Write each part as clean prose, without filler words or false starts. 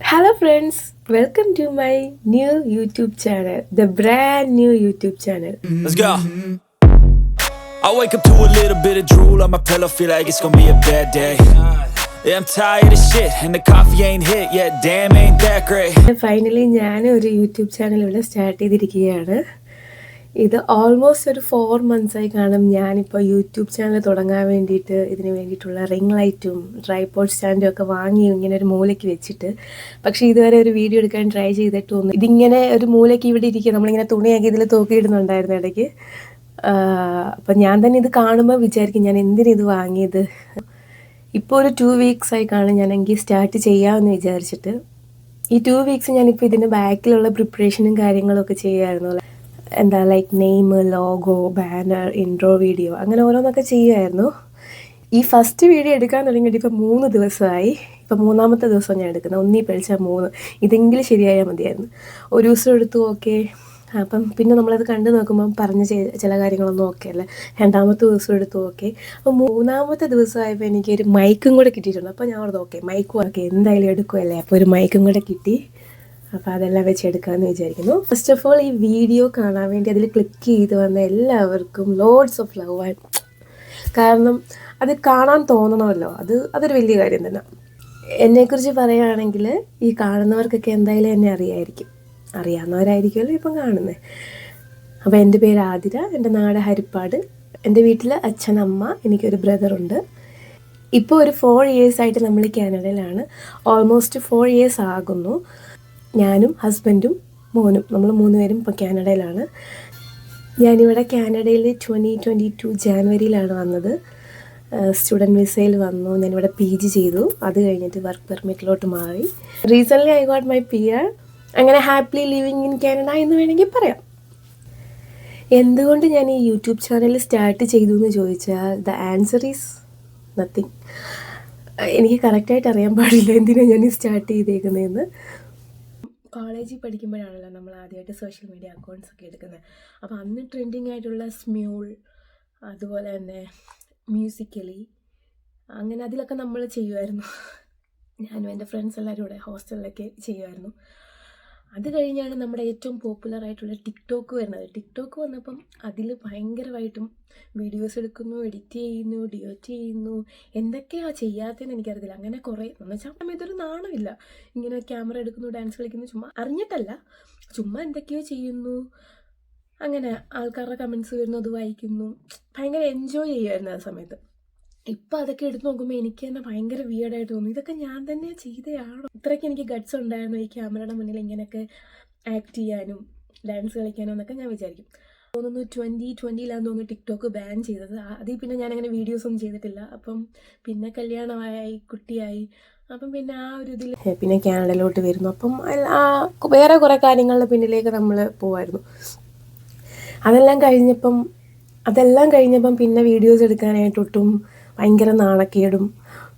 Hello friends, welcome to my new YouTube channel, the brand new YouTube channel. Let's go. I wake up to a little bit of drool on my pillow, feel like it's gonna be a bad day. Yeah, I'm tired of shit and the coffee ain't hit yet, damn ain't that great. Finally ഞാൻ ഒരു YouTube channel ഇവിടെ start ചെയ്തിരിക്കുകയാണ്. ഇത് almost ഒരു 4 months ആയി കാണും ഞാനിപ്പോൾ YouTube channel തുടങ്ങാൻ വേണ്ടിയിട്ട് ഇതിന് വേണ്ടിയിട്ടുള്ള റിംഗ് ലൈറ്റും ട്രൈപോഡ് സ്റ്റാൻഡും ഒക്കെ വാങ്ങി ഇങ്ങനെ ഒരു മൂലയ്ക്ക് വെച്ചിട്ട്, പക്ഷേ ഇതുവരെ ഒരു വീഡിയോ എടുക്കാൻ ട്രൈ ചെയ്തിട്ടൊന്നും. ഇതിങ്ങനെ ഒരു മൂലയ്ക്ക് ഇവിടെ ഇരിക്കുക, നമ്മളിങ്ങനെ തുണിയാക്കി ഇതിൽ തൂക്കിയിടുന്നുണ്ടായിരുന്നു ഇടയ്ക്ക്. അപ്പം ഞാൻ തന്നെ ഇത് കാണുമ്പോൾ വിചാരിക്കും ഞാൻ എന്തിനിത് വാങ്ങിയത്. ഇപ്പോൾ ഒരു 2 weeks ആയി കാണും ഞാനെങ്കിൽ സ്റ്റാർട്ട് ചെയ്യാമെന്ന് വിചാരിച്ചിട്ട്. ഈ 2 weeks ഞാനിപ്പോൾ ഇതിൻ്റെ ബാക്കിലുള്ള പ്രിപ്പറേഷനും കാര്യങ്ങളൊക്കെ ചെയ്യുമായിരുന്നു. എന്താ like name, logo, banner, intro video, അങ്ങനെ ഓരോന്നൊക്കെ ചെയ്യുമായിരുന്നു. ഈ ഫസ്റ്റ് വീഡിയോ എടുക്കാൻ തുടങ്ങിയിട്ട് ഇപ്പം 3 ദിവസമായി. ഇപ്പം 3ാമത്തെ ദിവസം ഞാൻ എടുക്കുന്നത്. ഒന്നീ പഴിച്ചാൽ 3. ഇതെങ്കിലും ശരിയായാൽ മതിയായിരുന്നു. ഒരു ദിവസം എടുത്തു, ഓക്കെ. അപ്പം പിന്നെ നമ്മളത് കണ്ടു നോക്കുമ്പം പറഞ്ഞ ചില കാര്യങ്ങളൊന്നും ഓക്കെ അല്ല. 2ാമത്തെ ദിവസം എടുത്തു, ഓക്കെ. അപ്പോൾ 3ാമത്തെ ദിവസമായപ്പോൾ എനിക്കൊരു മൈക്കും കൂടെ കിട്ടിയിട്ടുണ്ട്. അപ്പോൾ ഞാൻ ഓർത്ത് ഓക്കെ മൈക്കും ഓക്കെ എന്തായാലും എടുക്കുമല്ലേ, അപ്പോൾ ഒരു മൈക്കും കൂടെ കിട്ടി. അപ്പോൾ അതെല്ലാം വെച്ച് എടുക്കാമെന്ന് വിചാരിക്കുന്നു. ഫസ്റ്റ് ഓഫ് ഓൾ ഈ വീഡിയോ കാണാൻ വേണ്ടി അതിൽ ക്ലിക്ക് ചെയ്ത് വന്ന എല്ലാവർക്കും ലോഡ്സ് ഓഫ് ലവ്. കാരണം അത് കാണാൻ തോന്നണമല്ലോ, അതൊരു വലിയ കാര്യം തന്നെ. എന്നെക്കുറിച്ച് പറയുകയാണെങ്കിൽ ഈ കാണുന്നവർക്കൊക്കെ എന്തായാലും എന്നെ അറിയാവുന്നവരായിരിക്കുമല്ലോ ഇപ്പം കാണുന്നത്. അപ്പോൾ എൻ്റെ പേര് ആതിര, എൻ്റെ നാട് ഹരിപ്പാട്, എൻ്റെ വീട്ടിൽ അച്ഛൻ, അമ്മ, എനിക്കൊരു ബ്രദറുണ്ട്. ഇപ്പോൾ ഒരു 4 years ആയിട്ട് നമ്മൾ കാനഡയിലാണ്. ഓൾമോസ്റ്റ് 4 years ആകുന്നു. ഞാനും ഹസ്ബൻഡും മോനും, നമ്മൾ 3 പേരും ഇപ്പോൾ കാനഡയിലാണ്. ഞാനിവിടെ കാനഡയിൽ 2022 ജാനുവരിയിലാണ് വന്നത്. സ്റ്റുഡൻറ്റ് വിസയിൽ വന്നു. ഞാനിവിടെ PG ചെയ്തു. അത് കഴിഞ്ഞിട്ട് വർക്ക് പെർമിറ്റിലോട്ട് മാറി. Recently I got my PR. അങ്ങനെ ഹാപ്പിലി ലിവിങ് ഇൻ കാനഡ എന്ന് വേണമെങ്കിൽ പറയാം. എന്തുകൊണ്ട് ഞാൻ ഈ യൂട്യൂബ് ചാനൽ സ്റ്റാർട്ട് ചെയ്തു എന്ന് ചോദിച്ചാൽ ദ ആൻസർ ഈസ് നത്തിങ്. എനിക്ക് കറക്റ്റായിട്ട് അറിയാൻ പാടില്ല എന്തിനാണ് ഞാൻ സ്റ്റാർട്ട് ചെയ്തേക്കുന്നതെന്ന്. കോളേജിൽ പഠിക്കുമ്പോഴാണല്ലോ നമ്മൾ ആദ്യമായിട്ട് സോഷ്യൽ മീഡിയ അക്കൗണ്ട്സ് ഒക്കെ എടുക്കുന്നത്. അപ്പോൾ അന്ന് ട്രെൻഡിങ് ആയിട്ടുള്ള സ്മ്യൂൾ, അതുപോലെ തന്നെ മ്യൂസിക്കലി, അങ്ങനെ അതിലൊക്കെ നമ്മൾ ചെയ്യുമായിരുന്നു. ഞാനും എൻ്റെ ഫ്രണ്ട്സ് എല്ലാവരും കൂടെ ഹോസ്റ്റലിലൊക്കെ ചെയ്യുമായിരുന്നു. അത് കഴിഞ്ഞാണ് നമ്മുടെ ഏറ്റവും പോപ്പുലർ ആയിട്ടുള്ള ടിക്ടോക്ക് വരുന്നത്. ടിക്ടോക്ക് വന്നപ്പം അതിൽ ഭയങ്കരമായിട്ടും വീഡിയോസ് എടുക്കുന്നു, എഡിറ്റ് ചെയ്യുന്നു, ഡിയോറ്റ് ചെയ്യുന്നു, എന്തൊക്കെയാണ് ചെയ്യാത്തതെന്ന് എനിക്കറിയില്ല. അങ്ങനെ കുറേ എന്ന് വെച്ചാൽ ഇതൊരു നാണമില്ല. ഇങ്ങനെ ക്യാമറ എടുക്കുന്നു, ഡാൻസ് കളിക്കുന്നു, ചുമ്മാ അറിഞ്ഞിട്ടല്ല, ചുമ്മാ എന്തൊക്കെയോ ചെയ്യുന്നു. അങ്ങനെ ആൾക്കാരുടെ കമൻസ് വരുന്നു, അത് വായിക്കുന്നു, ഭയങ്കര എൻജോയ് ചെയ്യുമായിരുന്നു ആ സമയത്ത്. ഇപ്പം അതൊക്കെ എടുത്ത് നോക്കുമ്പോൾ എനിക്ക് തന്നെ ഭയങ്കര വിയർഡായിട്ട് തോന്നും. ഇതൊക്കെ ഞാൻ തന്നെ ചെയ്തതാണോ? ഇത്രയ്ക്ക് എനിക്ക് ഗട്ട്സ് ഉണ്ടായിരുന്നു ഈ ക്യാമറയുടെ മുന്നിൽ ഇങ്ങനെയൊക്കെ ആക്ട് ചെയ്യാനും ഡാൻസ് കളിക്കാനും എന്നൊക്കെ ഞാൻ വിചാരിക്കും. തോന്നുന്നു 2020 തോന്നുന്നു ടിക്ടോക്ക് ബാൻ ചെയ്തത്. അതിൽ പിന്നെ ഞാനങ്ങനെ വീഡിയോസൊന്നും ചെയ്തിട്ടില്ല. അപ്പം പിന്നെ കല്യാണമായി, കുട്ടിയായി, അപ്പം പിന്നെ ആ ഒരു ഇതിൽ പിന്നെ കാനഡയിലോട്ട് വരുന്നു. അപ്പം വേറെ കുറേ കാര്യങ്ങളുടെ പിന്നിലേക്ക് നമ്മൾ പോവായിരുന്നു. അതെല്ലാം കഴിഞ്ഞപ്പം പിന്നെ വീഡിയോസ് എടുക്കാനായിട്ടൊട്ടും ഭയങ്കര നാണക്കേടും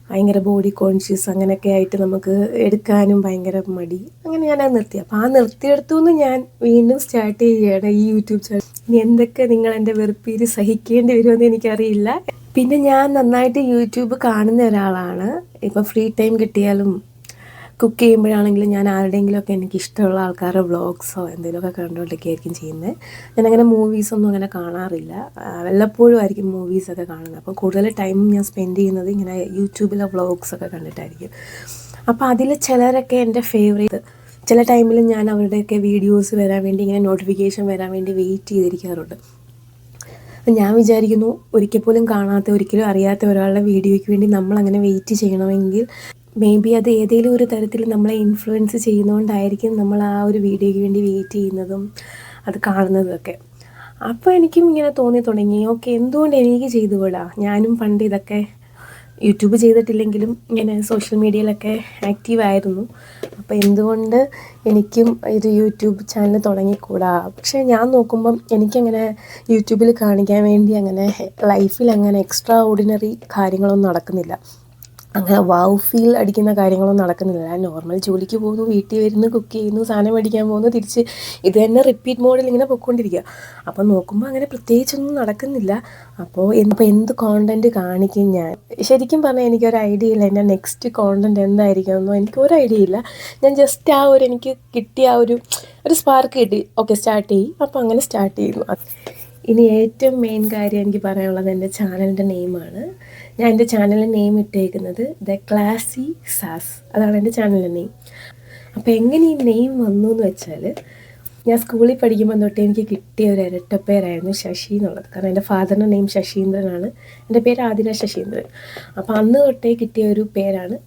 ഭയങ്കര ബോഡി കോൺഷ്യസ് അങ്ങനെയൊക്കെ ആയിട്ട് നമുക്ക് എടുക്കാനും ഭയങ്കര മടി. അങ്ങനെ ഞാനത് നിർത്തി. അപ്പോൾ ആ നിർത്തിയെടുത്തുനിന്ന് ഞാൻ വീണ്ടും സ്റ്റാർട്ട് ചെയ്യുകയാണ് ഈ യൂട്യൂബ് ചാനൽ. ഇനി എന്തൊക്കെ നിങ്ങൾ എൻ്റെ വെറുപ്പീര് സഹിക്കേണ്ടി വരുമെന്ന് എനിക്കറിയില്ല. പിന്നെ ഞാൻ നന്നായിട്ട് യൂട്യൂബ് കാണുന്ന ഒരാളാണ്. ഇപ്പോൾ ഫ്രീ ടൈം കിട്ടിയാലും കുക്ക് ചെയ്യുമ്പോഴാണെങ്കിലും ഞാൻ ആരുടെയെങ്കിലുമൊക്കെ എനിക്ക് ഇഷ്ടമുള്ള ആൾക്കാരുടെ വ്ളോഗ്സോ എന്തെങ്കിലുമൊക്കെ കണ്ടുകൊണ്ടൊക്കെ ആയിരിക്കും ചെയ്യുന്നത്. ഞാനങ്ങനെ മൂവീസൊന്നും അങ്ങനെ കാണാറില്ല. വല്ലപ്പോഴും ആയിരിക്കും മൂവീസൊക്കെ കാണുന്നത്. അപ്പോൾ കൂടുതൽ ടൈം ഞാൻ സ്പെൻഡ് ചെയ്യുന്നത് ഇങ്ങനെ യൂട്യൂബിലെ വ്ളോഗ്സൊക്കെ കണ്ടിട്ടായിരിക്കും. അപ്പോൾ അതിൽ ചിലരൊക്കെ എൻ്റെ ഫേവറേറ്റ്. ചില ടൈമിൽ ഞാൻ അവരുടെയൊക്കെ വീഡിയോസ് വരാൻ വേണ്ടി, ഇങ്ങനെ നോട്ടിഫിക്കേഷൻ വരാൻ വേണ്ടി വെയിറ്റ് ചെയ്തിരിക്കാറുണ്ട്. ഞാൻ വിചാരിക്കുന്നു ഒരിക്കൽ പോലും കാണാത്ത, ഒരിക്കലും അറിയാത്ത ഒരാളുടെ വീഡിയോയ്ക്ക് വേണ്ടി നമ്മളങ്ങനെ വെയിറ്റ് ചെയ്യണമെങ്കിൽ മേ ബി അത് ഏതെങ്കിലും ഒരു തരത്തിൽ നമ്മളെ ഇൻഫ്ലുവൻസ് ചെയ്യുന്നതുകൊണ്ടായിരിക്കും നമ്മൾ ആ ഒരു വീഡിയോയ്ക്ക് വേണ്ടി വെയിറ്റ് ചെയ്യുന്നതും അത് കാണുന്നതൊക്കെ. അപ്പോൾ എനിക്കും ഇങ്ങനെ തോന്നി തുടങ്ങി, ഓക്കെ എന്തുകൊണ്ട് എനിക്ക് ചെയ്തുകൂടാ? ഞാനും പണ്ട് ഇതൊക്കെ യൂട്യൂബ് ചെയ്തിട്ടില്ലെങ്കിലും ഇങ്ങനെ സോഷ്യൽ മീഡിയയിലൊക്കെ ആക്റ്റീവായിരുന്നു. അപ്പോൾ എന്തുകൊണ്ട് എനിക്കും ഒരു യൂട്യൂബ് ചാനൽ തുടങ്ങിക്കൂടാ? പക്ഷേ ഞാൻ നോക്കുമ്പം എനിക്കങ്ങനെ യൂട്യൂബിൽ കാണിക്കാൻ വേണ്ടി അങ്ങനെ ലൈഫിൽ അങ്ങനെ എക്സ്ട്രാ ഓർഡിനറി കാര്യങ്ങളൊന്നും നടക്കുന്നില്ല. അങ്ങനെ വാവ് ഫീൽ അടിക്കുന്ന കാര്യങ്ങളൊന്നും നടക്കുന്നില്ല. നോർമൽ ജോലിക്ക് പോകുന്നു, വീട്ടിൽ വരുന്നു, കുക്ക് ചെയ്യുന്നു, സാധനം മേടിക്കാൻ പോകുന്നു, തിരിച്ച് ഇത് തന്നെ റിപ്പീറ്റ് മോഡിൽ ഇങ്ങനെ പൊയ്ക്കൊണ്ടിരിക്കുക. അപ്പം നോക്കുമ്പോൾ അങ്ങനെ പ്രത്യേകിച്ചൊന്നും നടക്കുന്നില്ല. അപ്പോൾ എന്ത് കോണ്ടൻറ്റ് കാണിക്കും ഞാൻ? ശരിക്കും പറഞ്ഞാൽ എനിക്കൊരു ഐഡിയ ഇല്ല എൻ്റെ നെക്സ്റ്റ് കോണ്ടൻറ്റ് എന്തായിരിക്കുമെന്നോ എനിക്കൊരു ഐഡിയ ഇല്ല. ഞാൻ ജസ്റ്റ് എനിക്ക് കിട്ടിയ ഒരു സ്പാർക്ക് കിട്ടി, ഓക്കെ സ്റ്റാർട്ട് ചെയ്യും. അപ്പോൾ അങ്ങനെ സ്റ്റാർട്ട് ചെയ്യുന്നു. ഇനി ഏറ്റവും മെയിൻ കാര്യം എനിക്ക് പറയാനുള്ളത് എൻ്റെ ചാനലിൻ്റെ നെയിമാണ്. ഞാൻ എൻ്റെ ചാനലിൻ്റെ നെയിം ഇട്ടേക്കുന്നത് ദ ക്ലാസി സാസ്, അതാണ് എൻ്റെ ചാനലിൻ്റെ നെയിം. അപ്പോൾ എങ്ങനെ ഈ നെയിം വന്നു എന്ന് വെച്ചാൽ, ഞാൻ സ്കൂളിൽ പഠിക്കുമ്പോൾ തൊട്ട് എനിക്ക് കിട്ടിയ ഒരു ഇരട്ടപ്പേരായിരുന്നു ശശി എന്നുള്ളത്. കാരണം എൻ്റെ ഫാദറിൻ്റെ നെയിം ശശീന്ദ്രനാണ്, എൻ്റെ പേര് ആതിര ശശീന്ദ്രൻ. അപ്പോൾ അന്ന് തൊട്ടേ കിട്ടിയ ഒരു പേരാണ്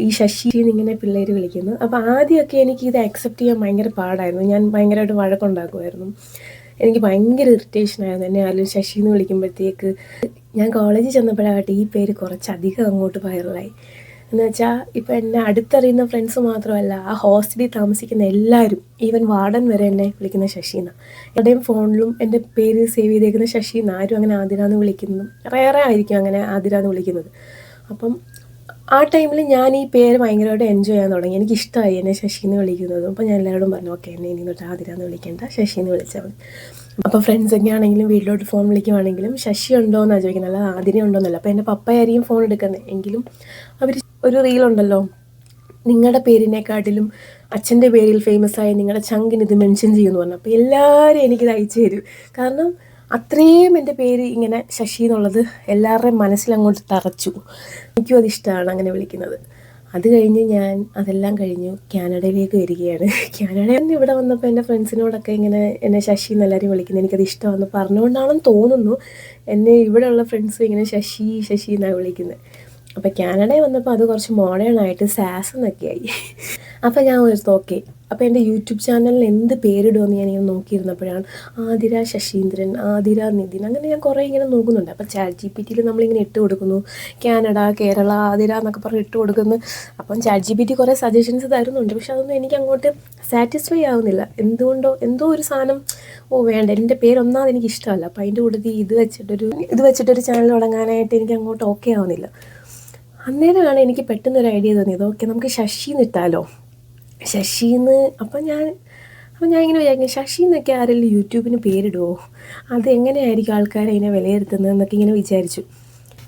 ഈ ശശി എന്നിങ്ങനെ പിള്ളേർ വിളിക്കുന്നത്. അപ്പോൾ ആദ്യമൊക്കെ എനിക്കിത് അക്സെപ്റ്റ് ചെയ്യാൻ ഭയങ്കര പാടായിരുന്നു. ഞാൻ ഭയങ്കരമായിട്ട് വഴക്കുണ്ടാക്കുമായിരുന്നു. എനിക്ക് ഭയങ്കര ഇറിറ്റേഷനായിരുന്നു എന്നെ ആരും ശശി എന്ന് വിളിക്കുമ്പോഴത്തേക്ക്. ഞാൻ കോളേജിൽ ചെന്നപ്പോഴാകട്ടെ ഈ പേര് കുറച്ചധികം അങ്ങോട്ട് വൈറലായി. എന്ന് വെച്ചാൽ ഇപ്പോൾ എന്നെ അടുത്തറിയുന്ന ഫ്രണ്ട്സ് മാത്രമല്ല, ആ ഹോസ്റ്റലിൽ താമസിക്കുന്ന എല്ലാവരും, ഈവൻ വാർഡൻ വരെ എന്നെ വിളിക്കുന്ന ശശിന്നാണ്. എവിടെയും ഫോണിലും എൻ്റെ പേര് സേവ് ചെയ്തേക്കുന്ന ശശിന്ന്. ആരും അങ്ങനെ ആതിരാന്ന് വിളിക്കുന്നു റേറെ ആയിരിക്കും അങ്ങനെ ആതിരാന്ന് വിളിക്കുന്നത്. അപ്പം ആ ടൈമിൽ ഞാൻ ഈ പേര് ഭയങ്കരമായിട്ട് എൻജോയ് ചെയ്യാൻ തുടങ്ങി. എനിക്കിഷ്ടമായി എന്നെ ശശിന്ന് വിളിക്കുന്നതും. അപ്പോൾ ഞാൻ എല്ലാവരോടും പറഞ്ഞു, ഓക്കെ എന്നെ ഇനി തൊട്ട് ആതിരാന്ന് വിളിക്കേണ്ട, ശശിന്ന് വിളിച്ചാൽ മതി. അപ്പോൾ ഫ്രണ്ട്സൊക്കെ ആണെങ്കിലും വീട്ടിലോട്ട് ഫോൺ വിളിക്കുവാണെങ്കിലും ശശി ഉണ്ടോ എന്നാണ് ചോദിക്കുന്നത്, അല്ലാതെ ആതിര ഉണ്ടോയെന്നല്ല. അപ്പോൾ എൻ്റെ പപ്പയായിരിക്കും ഫോൺ എടുക്കുന്നത്. എങ്കിലും അവർ ഒരു റീലുണ്ടല്ലോ, നിങ്ങളുടെ പേരിനെക്കാട്ടിലും അച്ഛൻ്റെ പേരിൽ ഫേമസ് ആയ നിങ്ങളുടെ ചങ്കിന് ഇത് മെൻഷൻ ചെയ്യുമെന്ന് പറഞ്ഞു. അപ്പോൾ എല്ലാവരും എനിക്കിത് അയച്ചു തരും. കാരണം അത്രയും എൻ്റെ പേര് ഇങ്ങനെ ശശി എന്നുള്ളത് എല്ലാവരുടെയും മനസ്സിലങ്ങോട്ട് തറച്ചു. എനിക്കും അതിഷ്ടമാണ് അങ്ങനെ വിളിക്കുന്നത്. അത് കഴിഞ്ഞ് ഞാൻ അതെല്ലാം കഴിഞ്ഞു കാനഡയിലേക്ക് വരികയാണ്. കാനഡയിൽ നിന്ന് ഇവിടെ വന്നപ്പോൾ എൻ്റെ ഫ്രണ്ട്സിനോടൊക്കെ ഇങ്ങനെ എന്നെ ശശി എന്നെല്ലാവരും വിളിക്കുന്നത് എനിക്കത് ഇഷ്ടമാണെന്ന് പറഞ്ഞുകൊണ്ടാണെന്ന് തോന്നുന്നു എന്നെ ഇവിടെയുള്ള ഫ്രണ്ട്സും ഇങ്ങനെ ശശി ശശി എന്നാണ് വിളിക്കുന്നത്. അപ്പോൾ കാനഡയിൽ വന്നപ്പോൾ അത് കുറച്ച് മോഡേണായിട്ട് സാസ് എന്നൊക്കെ ആയി. അപ്പോൾ ഞാൻ ഓർത്തു ഓക്കെ, അപ്പോൾ എൻ്റെ യൂട്യൂബ് ചാനലിൽ എന്ത് പേരിടുമെന്ന് ഞാനിങ്ങനെ നോക്കിയിരുന്നപ്പോഴാണ് ആതിര ശശീന്ദ്രൻ, ആതിര നിതിൻ, അങ്ങനെ ഞാൻ കുറേ ഇങ്ങനെ നോക്കുന്നുണ്ട്. അപ്പോൾ ChatGPT നമ്മളിങ്ങനെ ഇട്ട് കൊടുക്കുന്നു കാനഡ, കേരള, ആതിര എന്നൊക്കെ പറഞ്ഞ് ഇട്ട് കൊടുക്കുന്നു. അപ്പം ChatGPT കുറേ സജഷൻസ് തരുന്നുണ്ട്. പക്ഷെ അതൊന്നും എനിക്ക് അങ്ങോട്ട് സാറ്റിസ്ഫൈ ആവുന്നില്ല. എന്തുകൊണ്ടോ എന്തോ ഒരു സാധനം വേണ്ട, എൻ്റെ പേരൊന്നാമത് എനിക്ക് ഇഷ്ടമല്ല. അപ്പോൾ അതിൻ്റെ കൂട്ടത്തിൽ ഇത് വെച്ചിട്ടൊരു ചാനൽ തുടങ്ങാനായിട്ട് എനിക്ക് അങ്ങോട്ട് ഓക്കെ ആവുന്നില്ല. അന്നേരമാണ് എനിക്ക് പെട്ടെന്നൊരു ഐഡിയ തോന്നിയത്, ഓക്കെ നമുക്ക് ശശിന്ന് ഇട്ടാലോ, ശശിന്ന്. അപ്പം ഞാൻ ഇങ്ങനെ വിചാരിക്കും, ശശി എന്നൊക്കെ ആരെങ്കിലും യൂട്യൂബിന് പേരിടുമോ, അതെങ്ങനെയായിരിക്കും ആൾക്കാർ അതിനെ വിലയിരുത്തുന്നത് എന്നൊക്കെ ഇങ്ങനെ വിചാരിച്ചു.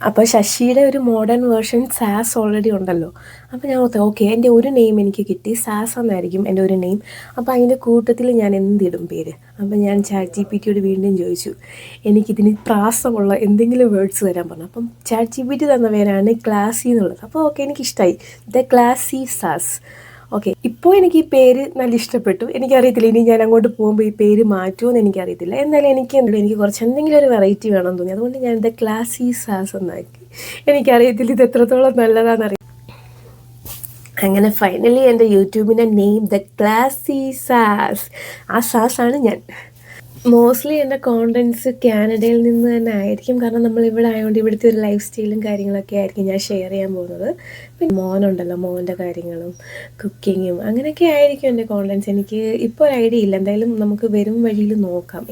അപ്പോൾ ശശിയുടെ ഒരു മോഡേൺ വേർഷൻ സാസ് ഓൾറെഡി ഉണ്ടല്ലോ. അപ്പോൾ ഞാൻ ഓക്കെ എൻ്റെ ഒരു നെയിം എനിക്ക് കിട്ടി, സാസ് എന്നായിരിക്കും എൻ്റെ ഒരു നെയിം. അപ്പോൾ അതിൻ്റെ കൂട്ടത്തിൽ ഞാൻ എന്തിടും പേര്? അപ്പോൾ ഞാൻ ChatGPTയോട് വീണ്ടും ചോദിച്ചു, എനിക്കിതിന് പ്രാസമുള്ള എന്തെങ്കിലും വേർഡ്സ് തരാൻ പറഞ്ഞു. അപ്പം ChatGPT തന്ന പേരാണ് ക്ലാസി എന്നുള്ളത്. അപ്പോൾ ഓക്കെ എനിക്കിഷ്ടമായി, ദ ക്ലാസി സാസ്. ഓക്കെ, ഇപ്പോൾ എനിക്ക് ഈ പേര് നല്ല ഇഷ്ടപ്പെട്ടു. എനിക്കറിയത്തില്ല ഇനി ഞാൻ അങ്ങോട്ട് പോകുമ്പോൾ ഈ പേര് മാറ്റുമെന്ന് എനിക്കറിയത്തില്ല. എന്നാലും എനിക്ക് കുറച്ച് എന്തെങ്കിലും ഒരു വെറൈറ്റി വേണമെന്ന് തോന്നി. അതുകൊണ്ട് ഞാൻ ദ ക്ലാസി സാസ് എന്നാക്കി. എനിക്കറിയത്തില്ല ഇത് എത്രത്തോളം നല്ലതാണെന്നറിയാം. അങ്ങനെ ഫൈനലി എൻ്റെ യൂട്യൂബിൻ്റെ നെയിം ദ ക്ലാസി സാസ്. ആ സാസാണ് ഞാൻ. മോസ്റ്റ്ലി എൻ്റെ കോണ്ടൻറ്റ്സ് കാനഡയിൽ നിന്ന് തന്നെ ആയിരിക്കും. കാരണം നമ്മളിവിടെ ആയതുകൊണ്ട് ഇവിടുത്തെ ഒരു ലൈഫ് സ്റ്റൈലും കാര്യങ്ങളൊക്കെ ആയിരിക്കും ഞാൻ ഷെയർ ചെയ്യാൻ പോകുന്നത്. പിന്നെ മോനുണ്ടല്ലോ, മോൻ്റെ കാര്യങ്ങളും കുക്കിങ്ങും അങ്ങനെയൊക്കെ ആയിരിക്കും എൻ്റെ കോണ്ടൻറ്റ്സ്. എനിക്ക് ഇപ്പോൾ ഒരു ഐഡിയ ഇല്ല. എന്തായാലും നമുക്ക് വരും വഴിയിൽ നോക്കാം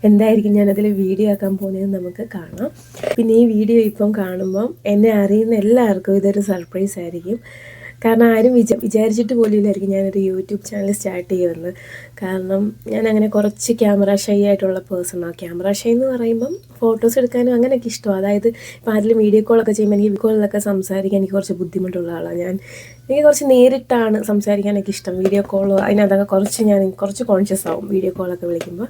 എന്തായിരിക്കും ഞാനതിൽ വീഡിയോ ആക്കാൻ പോകുന്നതെന്ന് നമുക്ക് കാണാം. പിന്നെ ഈ വീഡിയോ ഇപ്പം കാണുമ്പം എന്നെ അറിയുന്ന എല്ലാവർക്കും ഇതൊരു സർപ്രൈസ് ആയിരിക്കും. കാരണം ആരും വിചാരിച്ചിട്ട് പോലും ഇല്ലായിരിക്കും ഞാനൊരു യൂട്യൂബ് ചാനൽ സ്റ്റാർട്ട് ചെയ്യുമെന്ന്. കാരണം ഞാൻ അങ്ങനെ കുറച്ച് ക്യാമറ ഷൈ ആയിട്ടുള്ള പേഴ്സണാണ്. ക്യാമറ ഷൈ എന്ന് പറയുമ്പം ഫോട്ടോസ് എടുക്കാനും അങ്ങനെയൊക്കെ ഇഷ്ടമാണ്. അതായത് ഇപ്പോൾ ആരെങ്കിലും വീഡിയോ കോളൊക്കെ ചെയ്യുമ്പോൾ എനിക്ക് വീഡിയോ കോളിലൊക്കെ സംസാരിക്കാൻ എനിക്ക് കുറച്ച് ബുദ്ധിമുട്ടുള്ള ആളാണ്. എനിക്ക് കുറച്ച് നേരിട്ടാണ് സംസാരിക്കാനൊക്കെ ഇഷ്ടം. വീഡിയോ കോളോ അതിനകത്തൊക്കെ ഞാൻ കുറച്ച് കോൺഷ്യസ് ആവും വീഡിയോ കോളൊക്കെ വിളിക്കുമ്പോൾ.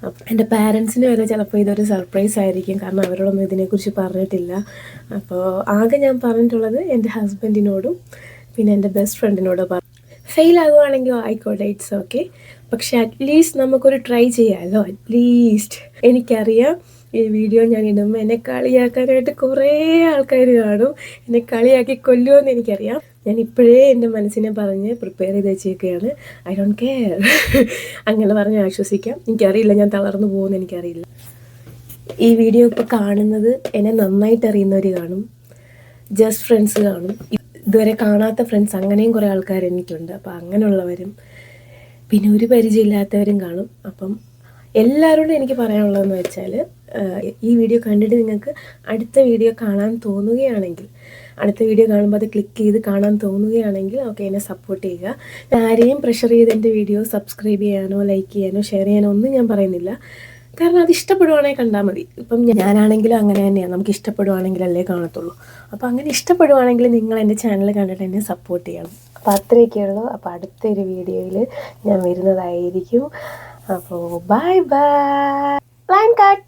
അപ്പോൾ എൻ്റെ പാരൻസിന് വരെ ചിലപ്പോൾ ഇതൊരു സർപ്രൈസ് ആയിരിക്കും. കാരണം അവരോടൊന്നും ഇതിനെക്കുറിച്ച് പറഞ്ഞിട്ടില്ല. അപ്പോൾ ആകെ ഞാൻ പറഞ്ഞിട്ടുള്ളത് എൻ്റെ ഹസ്ബൻഡിനോടും പിന്നെ എൻ്റെ ബെസ്റ്റ് ഫ്രണ്ടിനോട് ഫെയിൽ ആകുവാണെങ്കിൽ ആയിക്കോട്ടെ, ഇറ്റ്സ് ഓക്കെ. പക്ഷെ അറ്റ്ലീസ്റ്റ് നമുക്കൊരു ട്രൈ ചെയ്യാമല്ലോ. അറ്റ്ലീസ്റ്റ് എനിക്കറിയാം ഈ വീഡിയോ ഞാൻ ഇടുമ്പോൾ എന്നെ കളിയാക്കാനായിട്ട് കുറേ ആൾക്കാർ കാണും. എന്നെ കളിയാക്കി കൊല്ലുമെന്ന് എനിക്കറിയാം. ഞാൻ ഇപ്പോഴേ എൻ്റെ മനസ്സിനെ പറഞ്ഞ് പ്രിപ്പയർ ചെയ്ത് വെച്ചേക്കുകയാണ്. ഐ ഡോണ്ട് കെയർ അങ്ങനെ പറഞ്ഞ് ആശ്വസിക്കാം. എനിക്കറിയില്ല ഞാൻ തളർന്നു പോകുമെന്ന് എനിക്കറിയില്ല. ഈ വീഡിയോ ഇപ്പോൾ കാണുന്നത് എന്നെ നന്നായിട്ട് അറിയുന്നവർ കാണും, ജസ്റ്റ് ഫ്രണ്ട്സ് കാണും, ഇതുവരെ കാണാത്ത ഫ്രണ്ട്സ്, അങ്ങനെയും കുറേ ആൾക്കാർ എനിക്കുണ്ട്. അപ്പോൾ അങ്ങനെയുള്ളവരും പിന്നെ ഒരു പരിചയമില്ലാത്തവരും കാണും. അപ്പം എല്ലാവരോടും എനിക്ക് പറയാനുള്ളതെന്ന് വെച്ചാൽ, ഈ വീഡിയോ കണ്ടിട്ട് നിങ്ങൾക്ക് അടുത്ത വീഡിയോ കാണാൻ തോന്നുകയാണെങ്കിൽ അടുത്ത വീഡിയോ കാണുമ്പോൾ അത് ക്ലിക്ക് ചെയ്ത് കാണാൻ തോന്നുകയാണെങ്കിൽ ഓക്കെ എന്നെ സപ്പോർട്ട് ചെയ്യുക. ആരെയും പ്രഷർ ചെയ്ത് എൻ്റെ വീഡിയോ സബ്സ്ക്രൈബ് ചെയ്യാനോ ലൈക്ക് ചെയ്യാനോ ഷെയർ ചെയ്യാനോ ഒന്നും ഞാൻ പറയുന്നില്ല. കാരണം അത് ഇഷ്ടപ്പെടുവാണെങ്കിൽ കണ്ടാൽ മതി. ഇപ്പം ഞാനാണെങ്കിലും അങ്ങനെ തന്നെയാണ്, നമുക്ക് ഇഷ്ടപ്പെടുവാണെങ്കിലല്ലേ കാണത്തുള്ളൂ. അപ്പോൾ അങ്ങനെ ഇഷ്ടപ്പെടുവാണെങ്കിൽ നിങ്ങൾ എൻ്റെ ചാനൽ കണ്ടിട്ട് എന്നെ സപ്പോർട്ട് ചെയ്യണം. അപ്പോൾ അത്രയൊക്കെയുള്ളൂ. അപ്പോൾ അടുത്തൊരു വീഡിയോയിൽ ഞാൻ വരുന്നതായിരിക്കും. അപ്പോൾ ബൈ ബൈ. Line cut.